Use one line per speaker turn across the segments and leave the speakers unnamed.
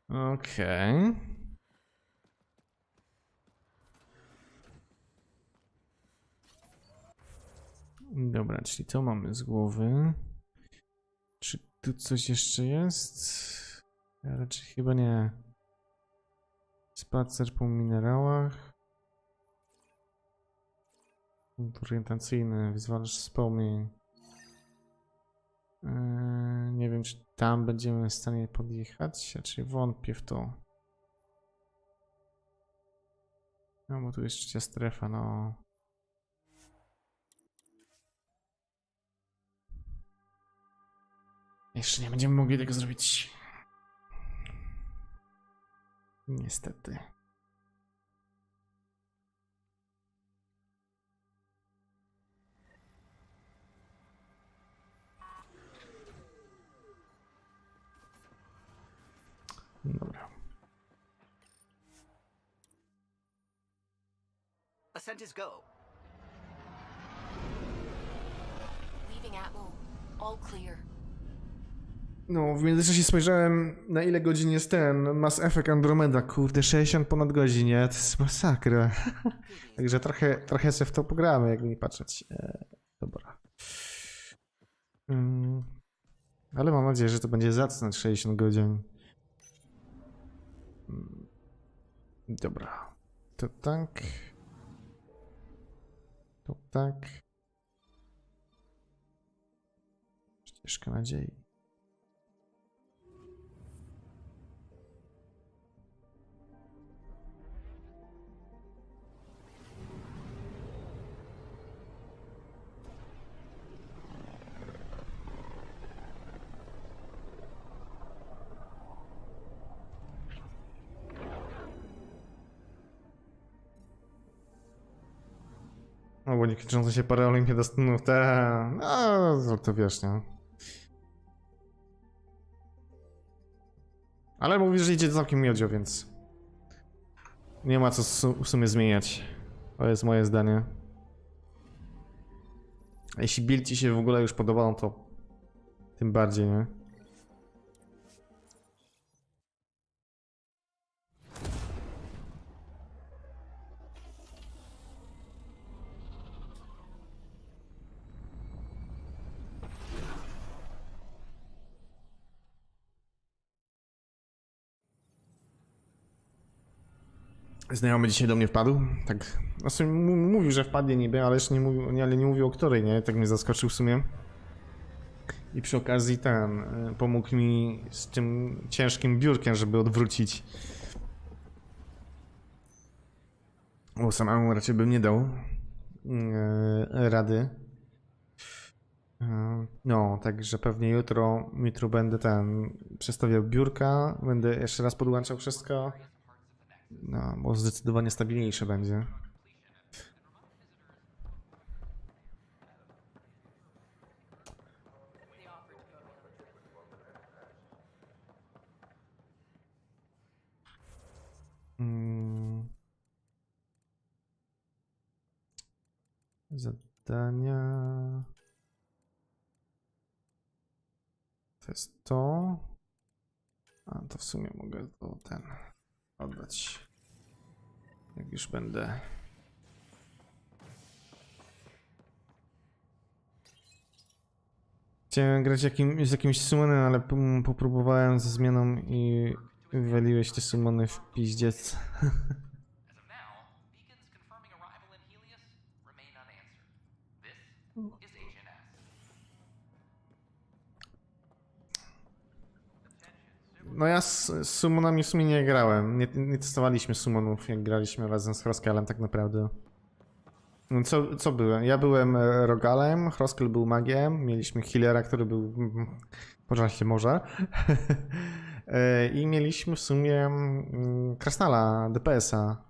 Okej. Dobra, czyli to mamy z głowy. Czy tu coś jeszcze jest? Raczej chyba nie. Spacer po minerałach. Punkt orientacyjny, wyzwalasz wspomnień. Nie wiem, czy tam będziemy w stanie podjechać, raczej wątpię w to. No bo tu jest trzecia strefa, no. Jeszcze nie będziemy mogli tego zrobić. Niestety. Dobra.
Ascent is go.
Leaving Atmo. All clear.
No, w międzyczasie spojrzałem, na ile godzin jest ten Mass Effect Andromeda. Kurde, 60 ponad godzin, nie? To jest masakra. Także trochę sobie w to pogramy, jakby nie patrzeć. Dobra. Ale mam nadzieję, że to będzie zacne 60 godzin. Dobra. To tak. To tak. Ścieżka nadziei. No bo nie kończące się paraolimpiada Stanów, no to wiesz, nie? Ale mówisz, że idzie całkiem miodzio, więc nie ma co w sumie zmieniać. To jest moje zdanie. A jeśli build ci się w ogóle już podoba, no to tym bardziej, nie? Znajomy dzisiaj do mnie wpadł, tak, znaczy mówił, że wpadnie niby, ale jeszcze nie mówił o której, nie? Tak mnie zaskoczył w sumie. I przy okazji pomógł mi z tym ciężkim biurkiem, żeby odwrócić. Bo samemu raczej bym nie dał rady. No, także pewnie jutro będę przestawiał biurka, będę jeszcze raz podłączał wszystko. No, bo zdecydowanie stabilniejsze będzie. Zadania. To jest to. A to w sumie mogę to oddać. Jak już będę. Chciałem grać z jakimś summonem, ale popróbowałem ze zmianą i wywaliłeś te summony w piździec. No ja z summonami w sumie nie grałem. Nie testowaliśmy summonów, jak graliśmy razem z Hroskelem tak naprawdę. No co byłem? Ja byłem Rogalem, Hroskel był magiem, mieliśmy healera, który był pożarcie morza. I mieliśmy w sumie Krasnala, DPS-a,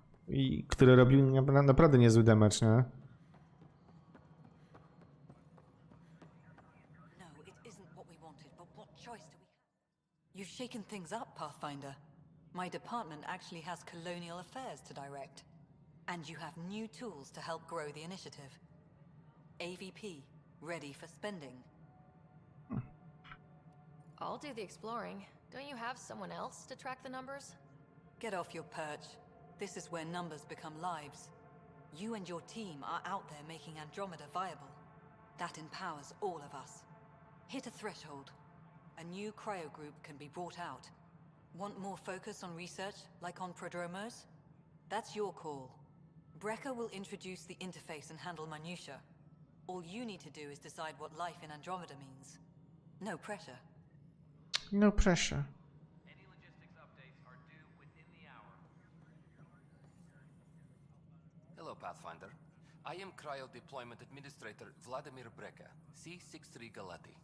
który robił naprawdę niezły damage, nie?
You've shaken things up, Pathfinder. My department actually has colonial affairs to direct. And you have new tools to help grow the initiative. AVP, ready for spending.
I'll do the exploring. Don't you have someone else to track the numbers?
Get off your perch. This is where numbers become lives. You and your team are out there making Andromeda viable. That empowers all of us. Hit a threshold. A new cryo group can be brought out. Want more focus on research, like on prodromos? That's your call. Brecker will introduce the interface and handle minutiae. All you need to do is decide what life in Andromeda means. No pressure.
No pressure.
Any logistics updates are due within the hour.
Hello, Pathfinder. I am Cryo Deployment Administrator Vladimir Breca, C-63 Galati.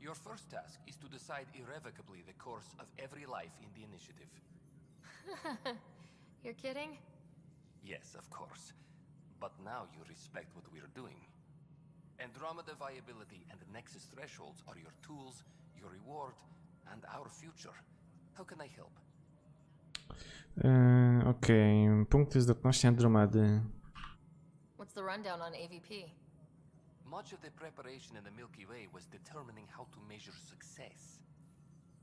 Your first task is to decide irrevocably the course of every life in the initiative.
You're kidding?
Yes, of course. But now you respect what we're doing. Andromeda viability and Nexus thresholds are your tools, your reward, and our future. How can I help?
Okej, punkty zdatności Andromedy.
What's the rundown on AVP?
Much of the preparation in the Milky Way was determining how to measure success.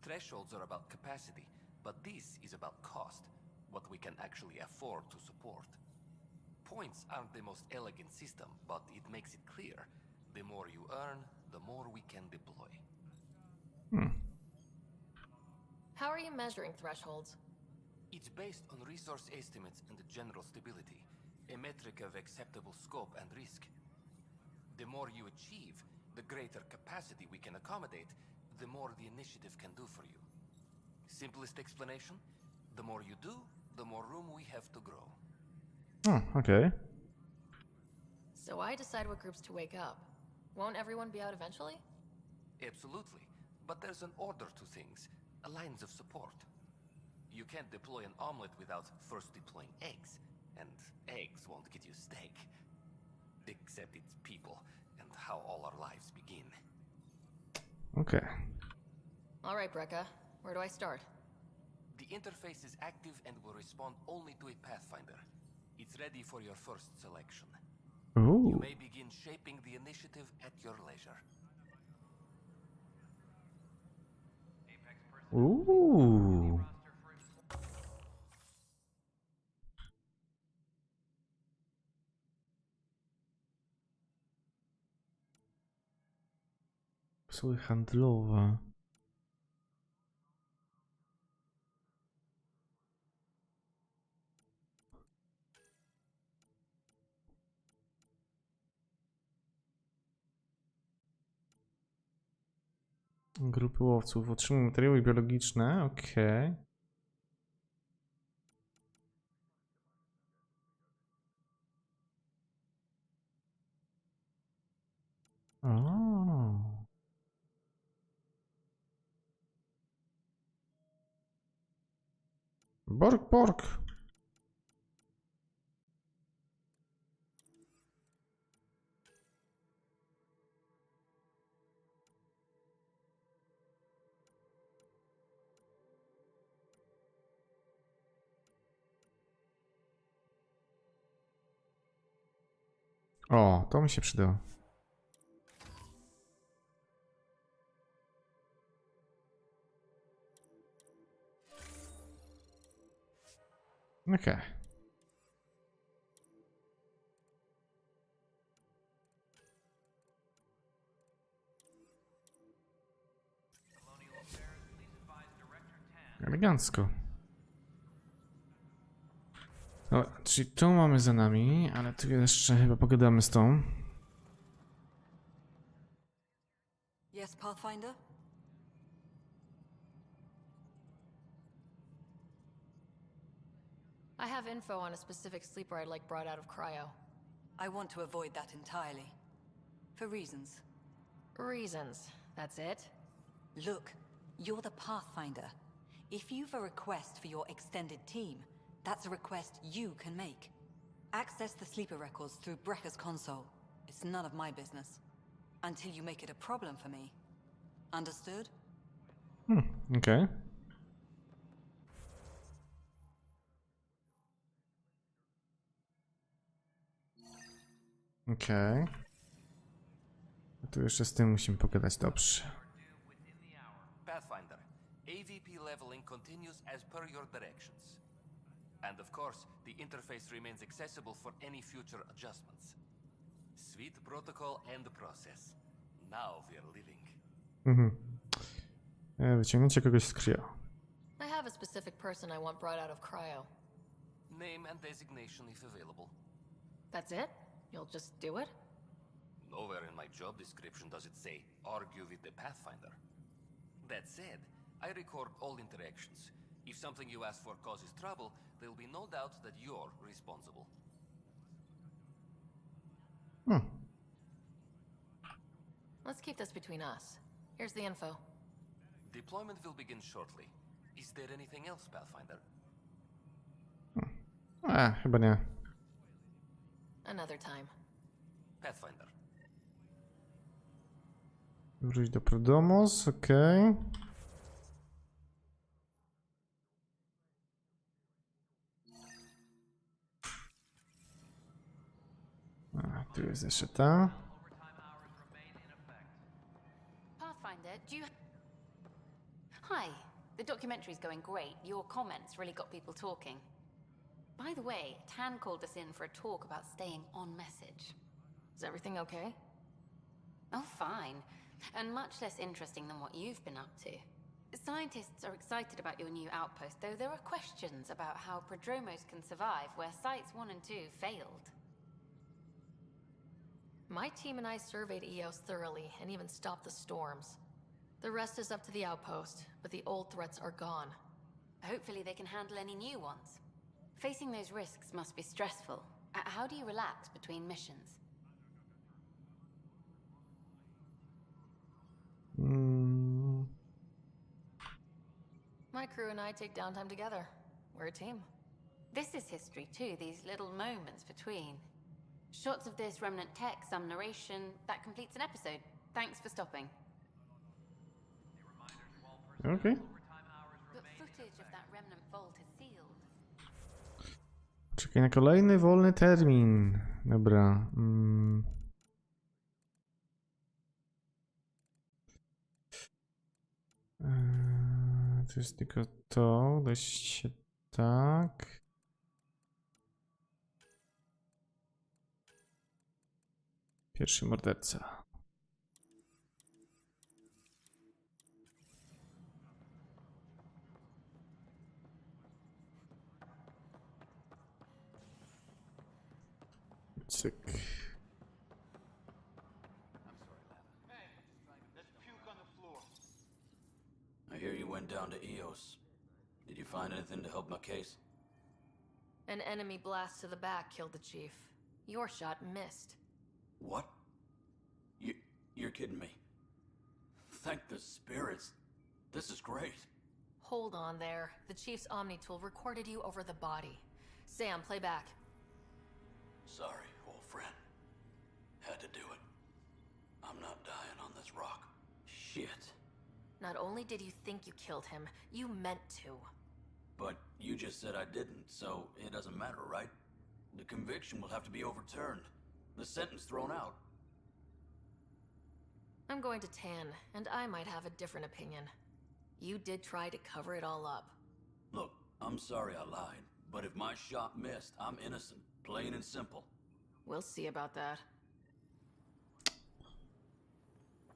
Thresholds are about capacity, but this is about cost, what we can actually afford to support. Points aren't the most elegant system, but it makes it clear. The more you earn, the more we can deploy.
How are you measuring thresholds?
It's based on resource estimates and general stability, a metric of acceptable scope and risk. The more you achieve, the greater capacity we can accommodate, the more the initiative can do for you. Simplest explanation, the more you do, the more room we have to grow.
Oh, okej.
So I decide what groups to wake up. Won't everyone be out eventually?
Absolutely, but there's an order to things, lines of support. You can't deploy an omelet without first deploying eggs, and eggs won't get you steak. Except it's people, and how all our lives begin.
Okej.
All right, Brecca. Where do I start?
The interface is active and will respond only to a Pathfinder. It's ready for your first selection. You
Ooh.
may begin shaping the initiative at your leisure.
Apex personnel
Ooh.
roster for
Posłuchy handlowe. Grupy łowców. Otrzymują materiały biologiczne. Okej. O. Borg, borg. O, to mi się przydało. Okej.
colonial affairs. Please advise Director Tan.
Elegancko. Dobra, czyli tu mamy za nami, ale tu jeszcze chyba pogadamy z tą.
Yes, Pathfinder?
I have info on a specific sleeper I'd like brought out of cryo.
I want to avoid that entirely. For reasons.
Reasons. That's it?
Look, you're the Pathfinder. If you've a request for your extended team, that's a request you can make. Access the sleeper records through Brecker's console. It's none of my business. Until you make it a problem for me. Understood?
Okej. Okej. A tu jeszcze z tym musimy pogadać, dobrze.
Pathfinder, AVP leveling continues as per your directions. And of course, the interface remains accessible for any future adjustments. Sweet protocol and process. Now we're living.
Wyciągnięcie kogoś z cryo.
I have a specific person I want brought out of cryo.
Name and designation if available.
That's it? You'll just do it?
Nowhere in my job description does it say, argue with the Pathfinder. That said, I record all interactions. If something you ask for causes trouble, there will be no doubt that you're responsible.
Let's keep this between us. Here's the info.
Deployment will begin shortly. Is there anything else, Pathfinder?
Chyba nie.
Another time.
Pathfinder.
Wróć do Prodomos, okej. Tu jest jeszcze ta.
Pathfinder, do you... Hi. The documentary's going great. Your comments really got people talking. By the way, Tan called us in for a talk about staying on message.
Is everything okay?
Oh, fine. And much less interesting than what you've been up to. Scientists are excited about your new outpost, though there are questions about how prodromos can survive where Sites 1 and 2 failed.
My team and I surveyed EOS thoroughly and even stopped the storms. The rest is up to the outpost, but the old threats are gone.
Hopefully they can handle any new ones. Facing those risks must be stressful. How do you relax between missions?
My crew and I take downtime together. We're a team.
This is history too, these little moments between. Shots of this remnant tech, some narration, that completes an episode. Thanks for stopping.
Okej.
But footage of that remnant vault is sealed.
Czekaj na kolejny wolny termin. Dobra. To jest tylko to. Dość się tak. Pierwszy morderca. Cyk.
I hear you went down to EOS. Did you find anything to help my case?
An enemy blast to the back killed the chief. Your shot missed.
What? You're kidding me. Thank the spirits. This is great.
Hold on there. The chief's Omni tool recorded you over the body. Sam, play back.
Sorry, old friend. Had to do it. I'm not dying on this rock. Shit.
Not only did you think you killed him, you meant to.
But you just said I didn't, so it doesn't matter, right? The conviction will have to be overturned. The sentence thrown out.
I'm going to Tan, and I might have a different opinion. You did try to cover it all up.
Look, I'm sorry I lied, but if my shot missed, I'm innocent. Plain and simple.
We'll see about that.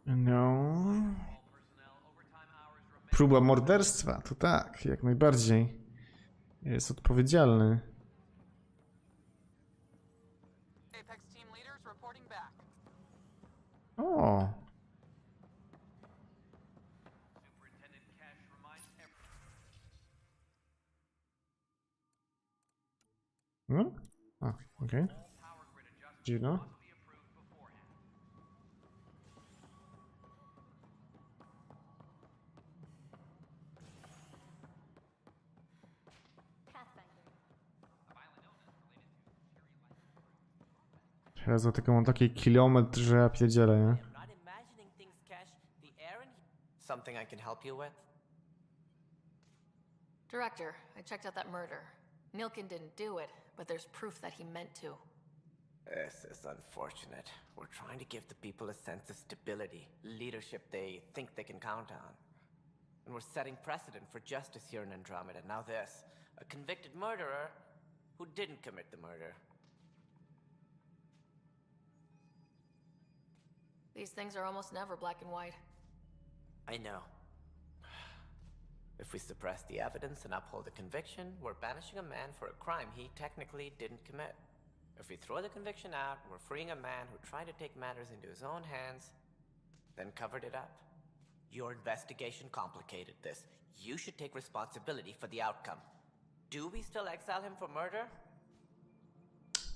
No. Próba morderstwa, to tak, jak najbardziej. Jest odpowiedzialny.
Apex team leaders reporting back.
O.
Superintendent Cash reminds everyone.
No? A, okej.
Power grid adjustments
Dziwno.
must be approved beforehand.
Teraz do tego mam taki kilometr, że ja pierdzielę, nie?
I'm not imagining things, Cash. The air in something I can help you with?
Director, I checked out that murder. Nilkin didn't do it, but there's proof that he meant to.
This is unfortunate. We're trying to give the people a sense of stability, leadership they think they can count on. And we're setting precedent for justice here in Andromeda. Now this. A convicted murderer who didn't commit the murder.
These things are almost never black and white.
I know. If we suppress the evidence and uphold the conviction, we're banishing a man for a crime he technically didn't commit. If we throw the conviction out, we're freeing a man who tried to take matters into his own hands, then covered it up. Your investigation complicated this. You should take responsibility for the outcome. Do we still exile him for murder?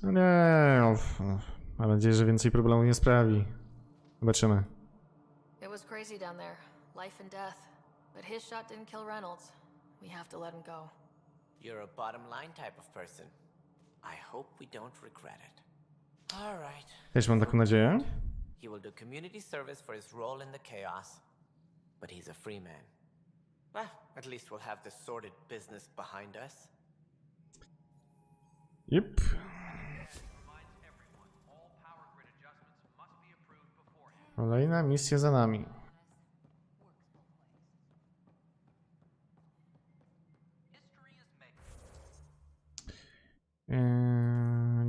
No nie, mam nadzieję, że więcej problemów nie sprawi. Zobaczymy.
It was crazy down there. Life and death. But his shot didn't kill Reynolds. We have to let him go.
You're a bottom line type of person. I hope we don't regret it. All right.
Też mam taką nadzieję.
He will do community service for his role in the chaos. But he's a free man. Well, at least we'll have the sordid business behind us.
Yep.
Reminds everyone, all power grid adjustments must be approved beforehand.
Kolejna misja za nami.
History is made.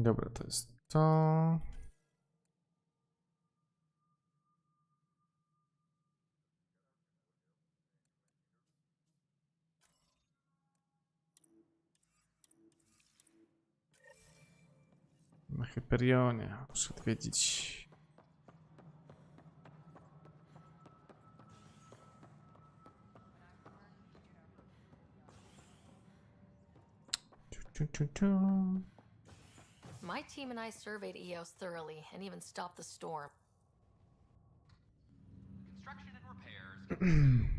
Dobra, to jest to. Na Hyperionie muszę odwiedzić.
My team and I surveyed EOS thoroughly and even stopped the storm.
Construction and repairs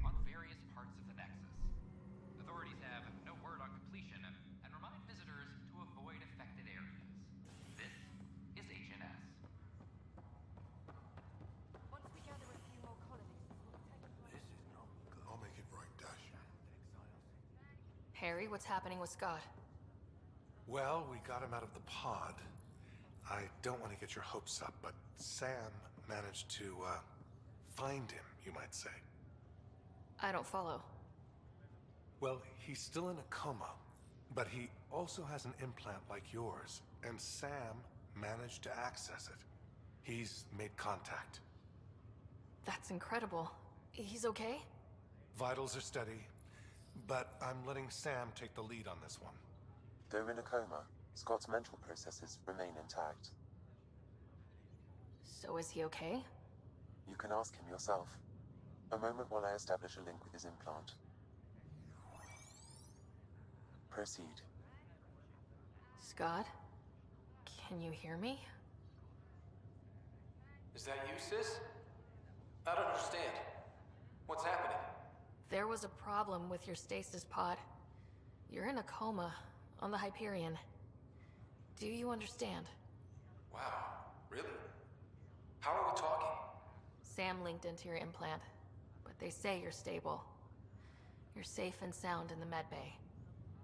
on various parts of the Nexus. Authorities have no word on completion and remind visitors to avoid affected areas. This is HNS.
Once we gather a few more colonists, we'll take a
This is not good. I'll make it right, Dash.
Harry, what's happening with Scott?
Well, we got him out of the pod. I don't want to get your hopes up, but Sam managed to, find him, you might say.
I don't follow.
Well, he's still in a coma, but he also has an implant like yours, and Sam managed to access it. He's made contact.
That's incredible. He's okay?
Vitals are steady, but I'm letting Sam take the lead on this one.
Though in a coma, Scott's mental processes remain intact.
So is he okay?
You can ask him yourself. A moment while I establish a link with his implant. Proceed.
Scott? Can you hear me?
Is that you, sis? I don't understand. What's happening?
There was a problem with your stasis pod. You're in a coma on the Hyperion. Do you understand?
Wow, really? How are we talking?
Sam linked into your implant, but they say you're stable. You're safe and sound in the medbay.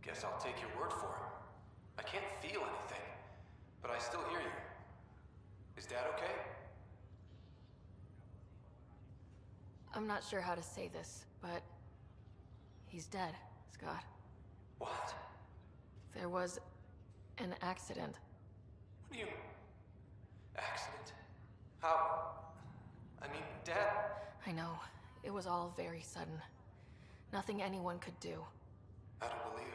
Guess I'll take your word for it. I can't feel anything, but I still hear you. Is Dad okay?
I'm not sure how to say this, but he's dead, Scott.
What?
There was an accident.
What do you... Accident? How? I mean, Dad...
I know. It was all very sudden. Nothing anyone could do.
I don't believe it.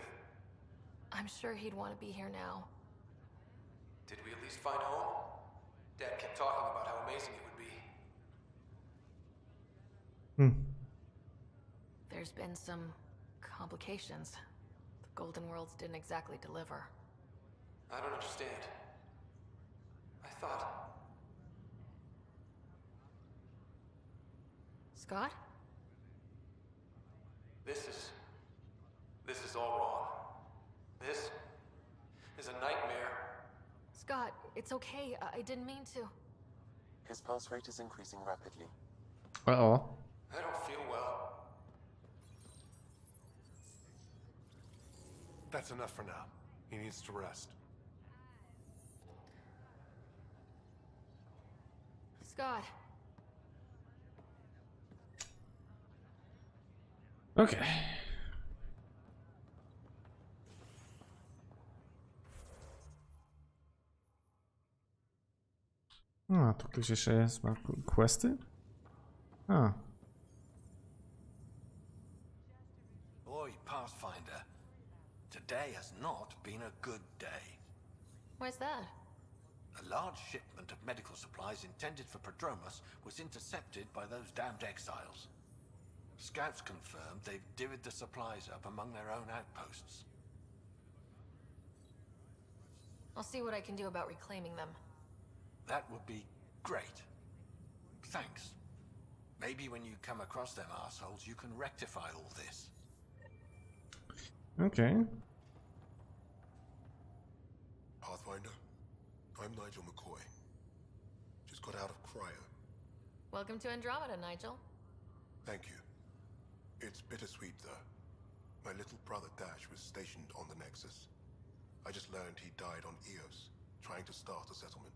I'm sure he'd want to be here now.
Did we at least find home? Dad kept talking about how amazing it would be.
There's been some complications. The Golden Worlds didn't exactly deliver.
I don't understand. I thought...
Scott?
This is all wrong. This is a nightmare.
Scott, it's okay. I didn't mean to.
His pulse rate is increasing rapidly.
Uh-oh.
I don't feel well.
That's enough for now. He needs to rest.
Scott.
Okej. A, tu ktoś jeszcze jest, ma questy? A.
Boy, Pathfinder, today has not been a good day.
Why's that?
A large shipment of medical supplies intended for Prodromos was intercepted by those damned exiles. Scouts confirmed they've divvied the supplies up among their own outposts.
I'll see what I can do about reclaiming them.
That would be great. Thanks. Maybe when you come across them assholes, you can rectify all this.
Okay.
Pathfinder, I'm Nigel McCoy. Just got out of cryo.
Welcome to Andromeda, Nigel.
Thank you. It's bittersweet, though. My little brother Dash was stationed on the Nexus. I just learned he died on Eos, trying to start a settlement.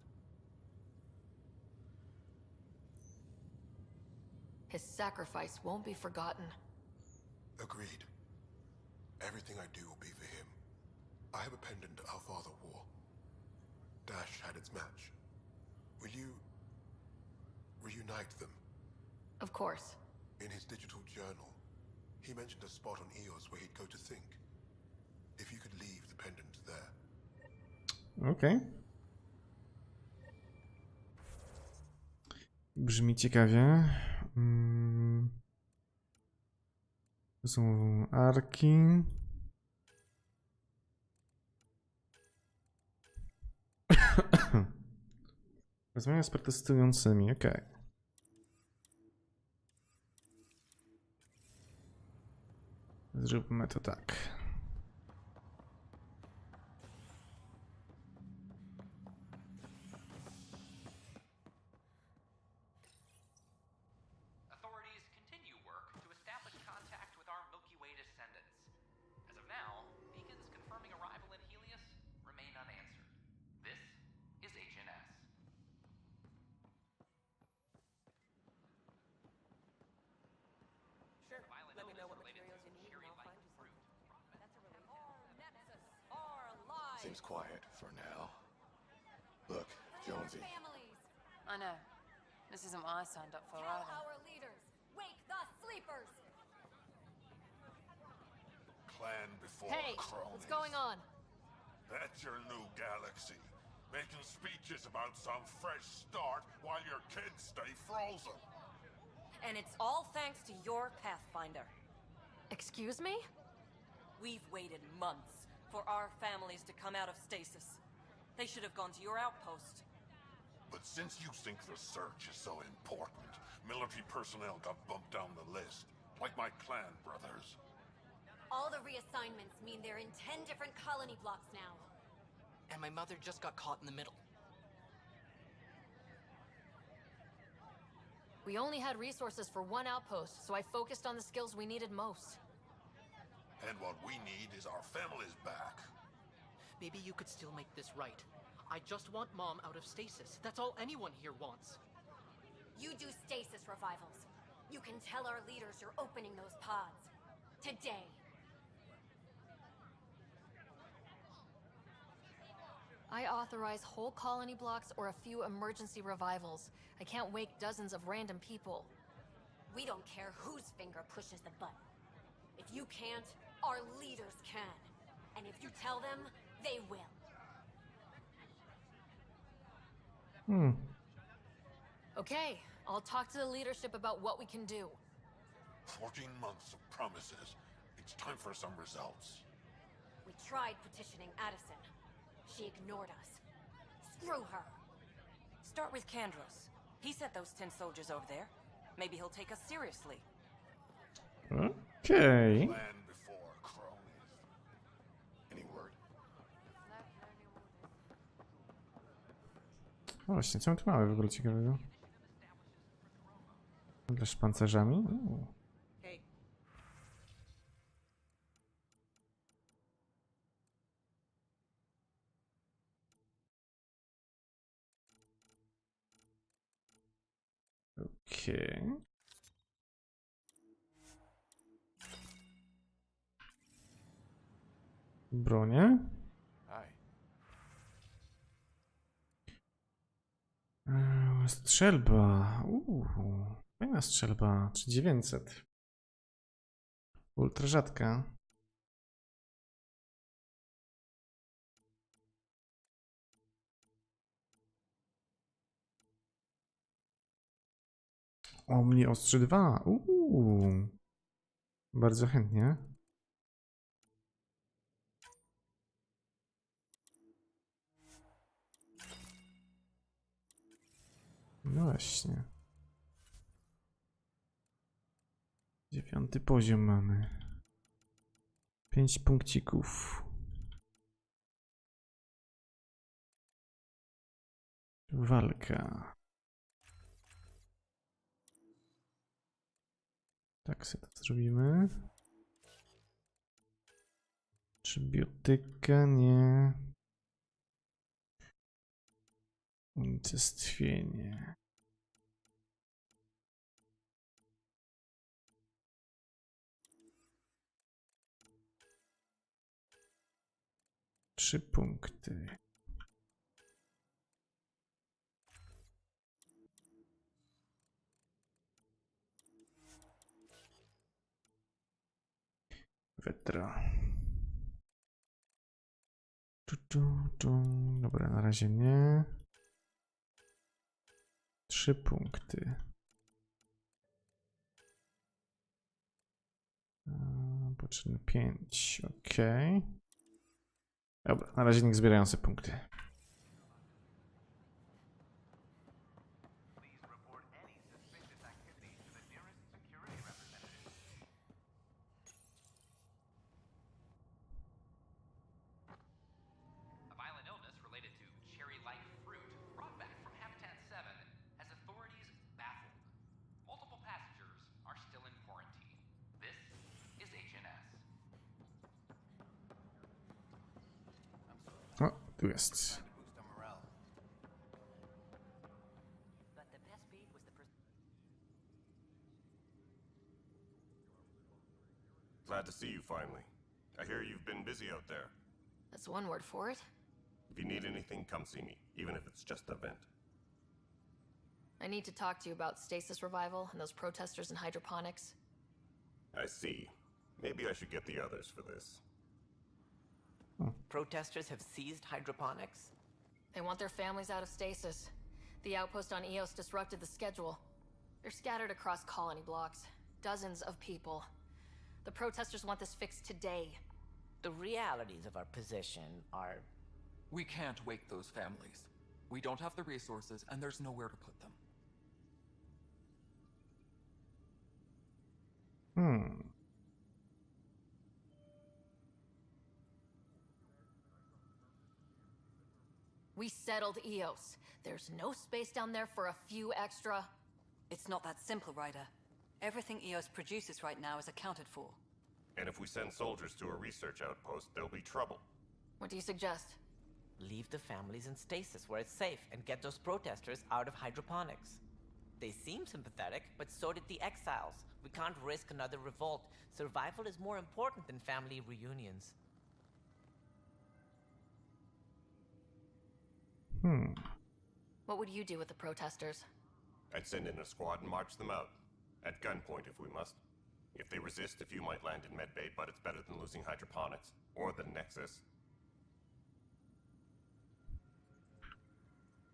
His sacrifice won't be forgotten.
Agreed. Everything I do will be for him. I have a pendant our father wore. Dash had its match. Will you reunite them?
Of course.
In his digital journal, he mentioned a spot on Eos where he'd go to think. If you could leave the pendant there.
Okay. Brzmi ciekawie. To są arki. Rozmawiam z protestującymi, okej. Zróbmy to tak.
Authorities continue work to establish contact with our Milky Way descendants. As of now, beacons confirming arrival in Helios remain unanswered. This is Agent S.
Sure.
Violent
Let me know
illness
what
related
materials
to
you need and
cherry
I'll
like
find you
fruit.
That's a relief. Our Nexus are alive.
Seems quiet for now. Look, Jonesy.
Families,
I know. This isn't what I signed up for
tell
either.
our leaders, wake the sleepers.
Clan before
Hey,
cronies.
what's going on?
That's your new galaxy. Making speeches about some fresh start while your kids stay frozen.
And it's all thanks to your Pathfinder.
Excuse me?
We've waited months for our families to come out of stasis. They should have gone to your outpost.
But since you think research is so important, military personnel got bumped down the list. Like my clan brothers.
All the reassignments mean they're in 10 different colony blocks now.
And my mother just got caught in the middle.
We only had resources for one outpost, so I focused on the skills we needed most.
And what we need is our families back.
Maybe you could still make this right. I just want Mom out of stasis. That's all anyone here wants.
You do stasis revivals. You can tell our leaders you're opening those pods. Today.
I authorize whole colony blocks or a few emergency revivals. I can't wake dozens of random people.
We don't care whose finger pushes the button. If you can't, our leaders can. And if you tell them, they will.
Okay, I'll talk to the leadership about what we can do.
14 months of promises. It's time for some results.
We tried petitioning Addison. She ignored us. Screw her.
Start with Kandros. He sent those 10 soldiers over there. Maybe he'll take us seriously.
Okay.
Clan before cronies. Any word?
O, właśnie, co my tu mamy w ogóle ciekawego? Handlarz z pancerzami?
Hey,
Okej. Bronie. Strzelba. Fajna strzelba. 3900. Ultra rzadka. O, mnie ostrze 2. Bardzo chętnie. No właśnie. 9. poziom mamy. 5 punkcików. Walka. Tak sobie to zrobimy. Czy biotyka? Nie. Unicestwienie. Trzy punkty. Wetra. Dobra, na razie nie. 3 punkty. Potrzebne 5. Ok. Dobra, na razie niech zbierają sobie punkty. O, tu jest.
Glad to see you finally. I hear you've been busy out there.
That's one word for it.
If you need anything, come see me, even if it's just a vent.
I need to talk to you about stasis revival and those protesters in hydroponics.
I see. Maybe I should get the others for this.
Protesters have seized hydroponics?
They want their families out of stasis. The outpost on Eos disrupted the schedule. They're scattered across colony blocks. Dozens of people. The protesters want this fixed today.
The realities of our position are...
We can't wake those families. We don't have the resources, and there's nowhere to put them.
We settled Eos. There's no space down there for a few extra...
It's not that simple, Ryder. Everything Eos produces right now is accounted for.
And if we send soldiers to a research outpost, there'll be trouble.
What do you suggest?
Leave the families in stasis where it's safe and get those protesters out of hydroponics. They seem sympathetic, but so did the exiles. We can't risk another revolt. Survival is more important than family reunions.
What would you do with the protesters?
I'd send in a squad and march them out. At gunpoint if we must. If they resist, a few might land in medbay, but it's better than losing hydroponics. Or the Nexus.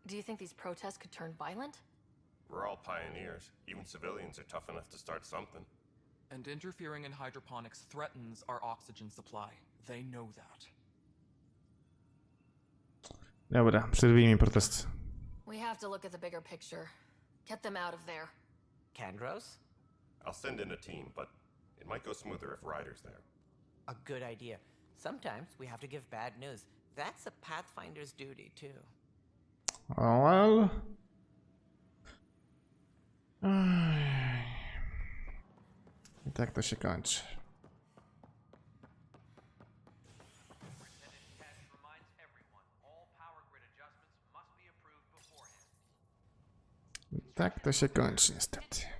Do you think these protests could turn violent?
We're all pioneers. Even civilians are tough enough to start something.
And interfering in hydroponics threatens our oxygen supply. They know that.
Dobra, przerwijmy protest.
We have to look at the bigger picture. Get them out of there.
Kandros?
I'll send in a team, but it might go smoother if Ryder's there.
A good idea. Sometimes we have to give bad news. That's a Pathfinder's duty, too.
Well... I tak to się kończy. I tak to się kończy niestety.